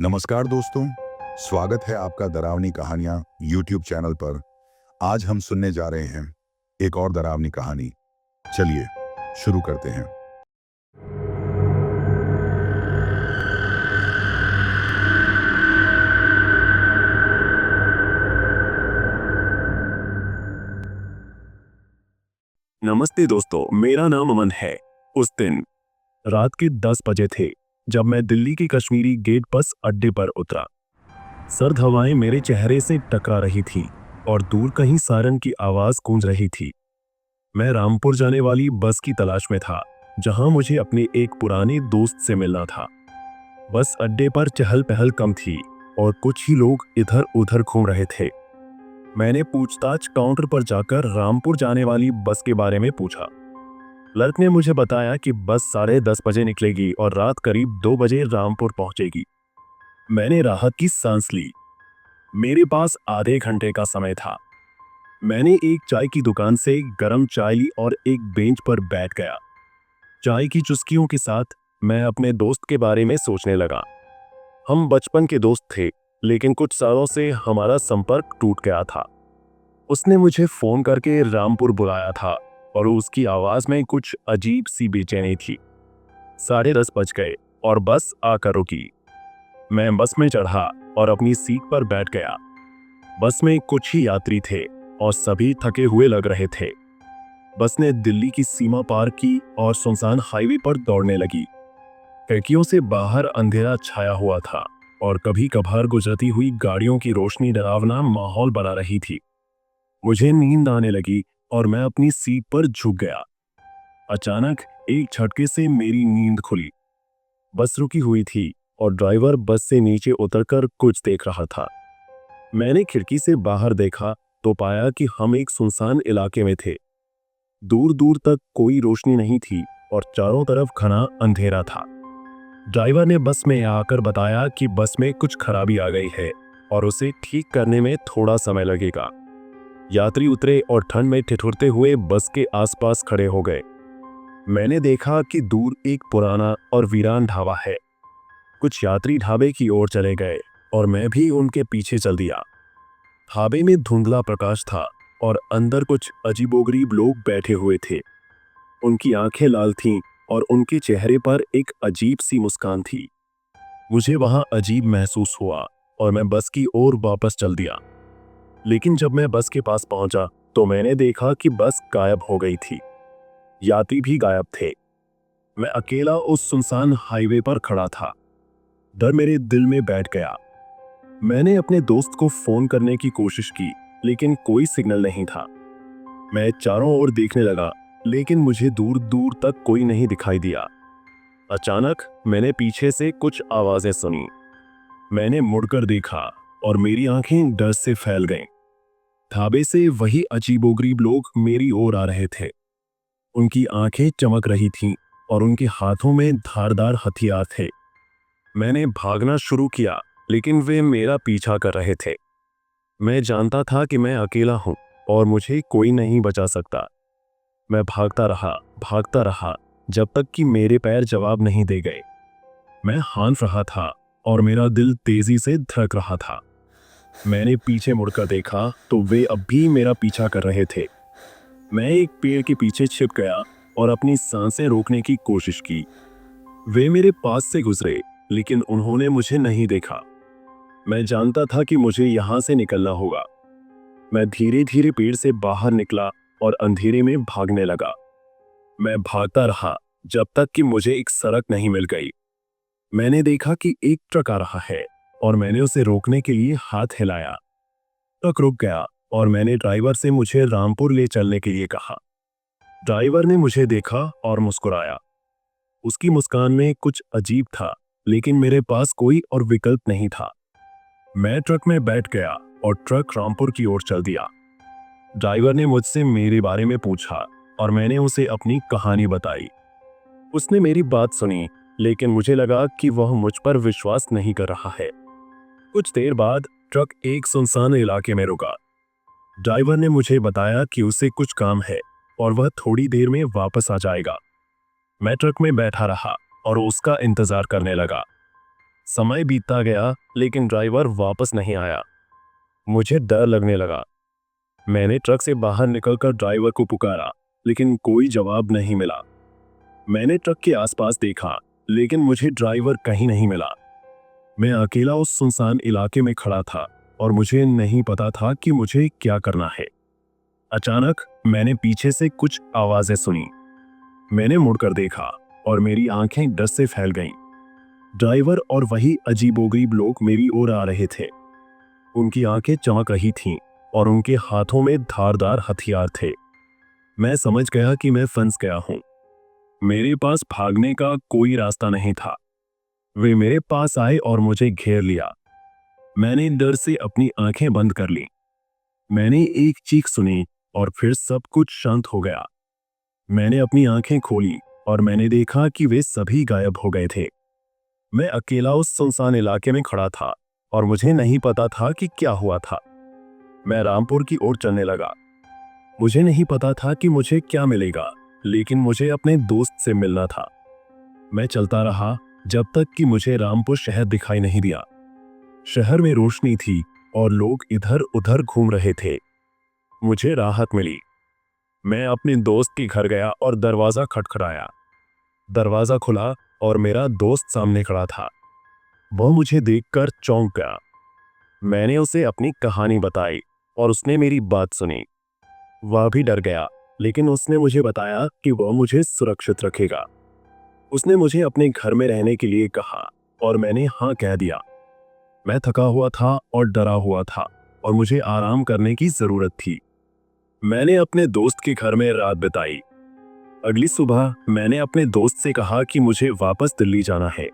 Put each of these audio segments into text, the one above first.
नमस्कार दोस्तों, स्वागत है आपका डरावनी कहानियां YouTube चैनल पर। आज हम सुनने जा रहे हैं एक और डरावनी कहानी। चलिए शुरू करते हैं। नमस्ते दोस्तों, मेरा नाम अमन है। उस दिन रात के 10 बजे थे जब मैं दिल्ली के कश्मीरी गेट बस अड्डे पर उतरा। सर्द हवाएं मेरे चेहरे से टकरा रही थी और दूर कहीं सायरन की आवाज गूंज रही थी। मैं रामपुर जाने वाली बस की तलाश में था, जहां मुझे अपने एक पुराने दोस्त से मिलना था। बस अड्डे पर चहल पहल कम थी और कुछ ही लोग इधर उधर घूम रहे थे। मैंने पूछताछ काउंटर पर जाकर रामपुर जाने वाली बस के बारे में पूछा। क्लर्क ने मुझे बताया कि बस 10:30 बजे निकलेगी और रात करीब 2 बजे रामपुर पहुंचेगी। मैंने राहत की सांस ली। मेरे पास आधे घंटे का समय था। मैंने एक चाय की दुकान से गर्म चाय ली और एक बेंच पर बैठ गया। चाय की चुस्कियों के साथ मैं अपने दोस्त के बारे में सोचने लगा। हम बचपन के दोस्त थे, लेकिन कुछ सालों से हमारा संपर्क टूट गया था। उसने मुझे फोन करके रामपुर बुलाया था और उसकी आवाज में कुछ अजीब सी बेचैनी थी। 10:30 बज गए और बस आकर रुकी। मैं बस में चढ़ा और अपनी सीट पर बैठ गया। बस में कुछ ही यात्री थे और सभी थके हुए लग रहे थे। बस ने दिल्ली की सीमा पार की और सुनसान हाईवे पर दौड़ने लगी। खिड़कियों से बाहर अंधेरा छाया हुआ था और कभी कभार गुजरती हुई गाड़ियों की रोशनी डरावना माहौल बना रही थी। मुझे नींद आने लगी और मैं अपनी सीट पर झुक गया। अचानक एक झटके से मेरी नींद खुली। बस रुकी हुई थी और ड्राइवर बस से नीचे उतरकर कुछ देख रहा था। मैंने खिड़की से बाहर देखा तो पाया कि हम एक सुनसान इलाके में थे। दूर दूर तक कोई रोशनी नहीं थी और चारों तरफ घना अंधेरा था। ड्राइवर ने बस में आकर बताया कि बस में कुछ खराबी आ गई है और उसे ठीक करने में थोड़ा समय लगेगा। यात्री उतरे और ठंड में ठिठुरते हुए बस के आसपास खड़े हो गए। मैंने देखा कि दूर एक पुराना और वीरान ढाबा है। कुछ यात्री ढाबे की ओर चले गए और मैं भी उनके पीछे चल दिया। ढाबे में धुंधला प्रकाश था और अंदर कुछ अजीबोगरीब लोग बैठे हुए थे। उनकी आंखें लाल थीं और उनके चेहरे पर एक अजीब सी मुस्कान थी। मुझे वहां अजीब महसूस हुआ और मैं बस की ओर वापस चल दिया। लेकिन जब मैं बस के पास पहुंचा तो मैंने देखा कि बस गायब हो गई थी। यात्री भी गायब थे। मैं अकेला उस सुनसान हाईवे पर खड़ा था। डर मेरे दिल में बैठ गया। मैंने अपने दोस्त को फोन करने की कोशिश की, लेकिन कोई सिग्नल नहीं था। मैं चारों ओर देखने लगा, लेकिन मुझे दूर दूर तक कोई नहीं दिखाई दिया। अचानक मैंने पीछे से कुछ आवाजें सुनी। मैंने मुड़कर देखा और मेरी आंखें डर से फैल गईं। ढाबे से वही अजीबोगरीब लोग मेरी ओर आ रहे थे। उनकी आंखें चमक रही थीं और उनके हाथों में धारदार हथियार थे। मैंने भागना शुरू किया, लेकिन वे मेरा पीछा कर रहे थे। मैं जानता था कि मैं अकेला हूं और मुझे कोई नहीं बचा सकता। मैं भागता रहा जब तक कि मेरे पैर जवाब नहीं दे गए। मैं हाँफ रहा था और मेरा दिल तेजी से धड़क रहा था। मैंने पीछे मुड़कर देखा तो वे अब भी मेरा पीछा कर रहे थे। मैं एक पेड़ के पीछे छिप गया और अपनी सांसें रोकने की कोशिश की। वे मेरे पास से गुजरे, लेकिन उन्होंने मुझे नहीं देखा। मैं जानता था कि मुझे यहां से निकलना होगा। मैं धीरे धीरे पेड़ से बाहर निकला और अंधेरे में भागने लगा। मैं भागता रहा जब तक कि मुझे एक सड़क नहीं मिल गई। मैंने देखा कि एक ट्रक आ रहा है और मैंने उसे रोकने के लिए हाथ हिलाया। ट्रक रुक गया और मैंने ड्राइवर से मुझे रामपुर ले चलने के लिए कहा। ड्राइवर ने मुझे देखा और मुस्कुराया। उसकी मुस्कान में कुछ अजीब था, लेकिन मेरे पास कोई और विकल्प नहीं था। मैं ट्रक में बैठ गया और ट्रक रामपुर की ओर चल दिया। ड्राइवर ने मुझसे मेरे बारे में पूछा और मैंने उसे अपनी कहानी बताई। उसने मेरी बात सुनी, लेकिन मुझे लगा कि वह मुझ पर विश्वास नहीं कर रहा है। कुछ देर बाद ट्रक एक सुनसान इलाके में रुका। ड्राइवर ने मुझे बताया कि उसे कुछ काम है और वह थोड़ी देर में वापस आ जाएगा। मैं ट्रक में बैठा रहा और उसका इंतजार करने लगा। समय बीतता गया लेकिन ड्राइवर वापस नहीं आया। मुझे डर लगने लगा। मैंने ट्रक से बाहर निकलकर ड्राइवर को पुकारा लेकिन कोई जवाब नहीं मिला। मैंने ट्रक के आसपास देखा लेकिन मुझे ड्राइवर कहीं नहीं मिला। मैं अकेला उस सुनसान इलाके में खड़ा था और मुझे नहीं पता था कि मुझे क्या करना है। अचानक मैंने पीछे से कुछ आवाजें सुनी। मैंने मुड़कर देखा और मेरी आंखें डर से फैल गईं। ड्राइवर और वही अजीबोगरीब लोग मेरी ओर आ रहे थे। उनकी आंखें चमक रही थीं और उनके हाथों में धारदार हथियार थे। मैं समझ गया कि मैं फंस गया हूं। मेरे पास भागने का कोई रास्ता नहीं था। वे मेरे पास आए और मुझे घेर लिया। मैंने डर से अपनी आंखें बंद कर ली। मैंने एक चीख सुनी और फिर सब कुछ शांत हो गया। मैंने अपनी आंखें खोली और मैंने देखा कि वे सभी गायब हो गए थे। मैं अकेला उस सुनसान इलाके में खड़ा था और मुझे नहीं पता था कि क्या हुआ था। मैं रामपुर की ओर चलने लगा। मुझे नहीं पता था कि मुझे क्या मिलेगा, लेकिन मुझे अपने दोस्त से मिलना था। मैं चलता रहा जब तक कि मुझे रामपुर शहर दिखाई नहीं दिया। शहर में रोशनी थी और लोग इधर उधर घूम रहे थे। मुझे राहत मिली। मैं अपने दोस्त के घर गया और दरवाजा खटखटाया। दरवाजा खुला और मेरा दोस्त सामने खड़ा था। वह मुझे देखकर चौंक गया। मैंने उसे अपनी कहानी बताई और उसने मेरी बात सुनी। वह भी डर गया, लेकिन उसने मुझे बताया कि वह मुझे सुरक्षित रखेगा। उसने मुझे अपने घर में रहने के लिए कहा और मैंने हाँ कह दिया। मैं थका हुआ था और डरा हुआ था और मुझे आराम करने की जरूरत थी। मैंने अपने दोस्त के घर में रात बिताई। अगली सुबह मैंने अपने दोस्त से कहा कि मुझे वापस दिल्ली जाना है।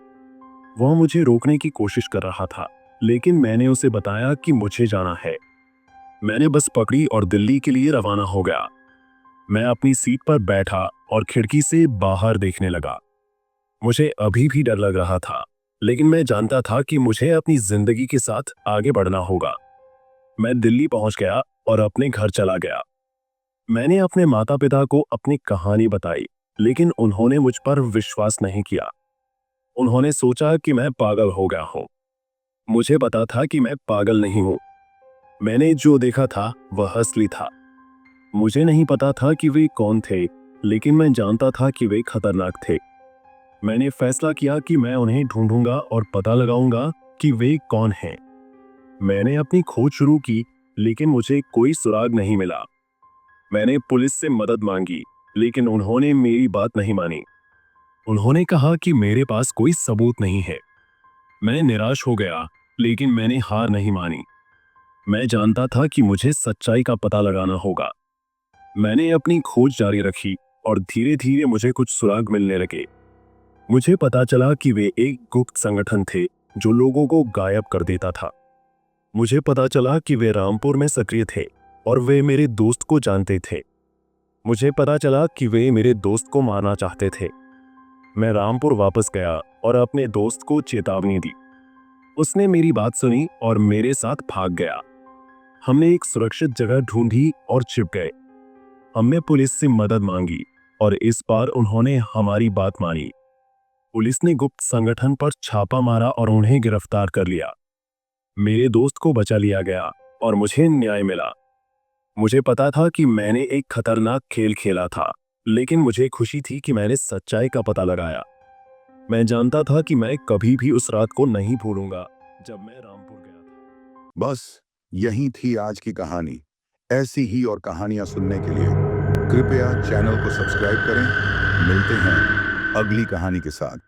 वह मुझे रोकने की कोशिश कर रहा था, लेकिन मैंने उसे बताया कि मुझे जाना है। मैंने बस पकड़ी और दिल्ली के लिए रवाना हो गया। मैं अपनी सीट पर बैठा और खिड़की से बाहर देखने लगा। मुझे अभी भी डर लग रहा था, लेकिन मैं जानता था कि मुझे अपनी जिंदगी के साथ आगे बढ़ना होगा। मैं दिल्ली पहुंच गया और अपने घर चला गया। मैंने अपने माता पिता को अपनी कहानी बताई, लेकिन उन्होंने मुझ पर विश्वास नहीं किया। उन्होंने सोचा कि मैं पागल हो गया हूं। मुझे पता था कि मैं पागल नहीं हूं। मैंने जो देखा था वह असली था। मुझे नहीं पता था कि वे कौन थे, लेकिन मैं जानता था कि वे खतरनाक थे। मैंने फैसला किया कि मैं उन्हें ढूंढूंगा और पता लगाऊंगा कि वे कौन हैं। मैंने अपनी खोज शुरू की, लेकिन मुझे कोई सुराग नहीं मिला। मैंने पुलिस से मदद मांगी, लेकिन उन्होंने मेरी बात नहीं मानी। उन्होंने कहा कि मेरे पास कोई सबूत नहीं है। मैं निराश हो गया, लेकिन मैंने हार नहीं मानी। मैं जानता था कि मुझे सच्चाई का पता लगाना होगा। मैंने अपनी खोज जारी रखी और धीरे धीरे मुझे कुछ सुराग मिलने लगे। मुझे पता चला कि वे एक गुप्त संगठन थे जो लोगों को गायब कर देता था। मुझे पता चला कि वे रामपुर में सक्रिय थे और वे मेरे दोस्त को जानते थे। मुझे पता चला कि वे मेरे दोस्त को मारना चाहते थे। मैं रामपुर वापस गया और अपने दोस्त को चेतावनी दी। उसने मेरी बात सुनी और मेरे साथ भाग गया। हमने एक सुरक्षित जगह ढूंढी और छिप गए। हमने पुलिस से मदद मांगी और इस बार उन्होंने हमारी बात मानी। पुलिस ने गुप्त संगठन पर छापा मारा और उन्हें गिरफ्तार कर लिया। मेरे दोस्त को बचा लिया गया और मुझे न्याय मिला। मुझे पता था कि मैंने एक खतरनाक खेल खेला था, लेकिन मुझे खुशी थी कि मैंने सच्चाई का पता लगाया। मैं जानता था कि मैं कभी भी उस रात को नहीं भूलूंगा जब मैं रामपुर गया था। बस यही थी आज की कहानी। ऐसी ही और कहानियां सुनने के लिए कृपया चैनल को सब्सक्राइब करें। मिलते हैं अगली कहानी के साथ।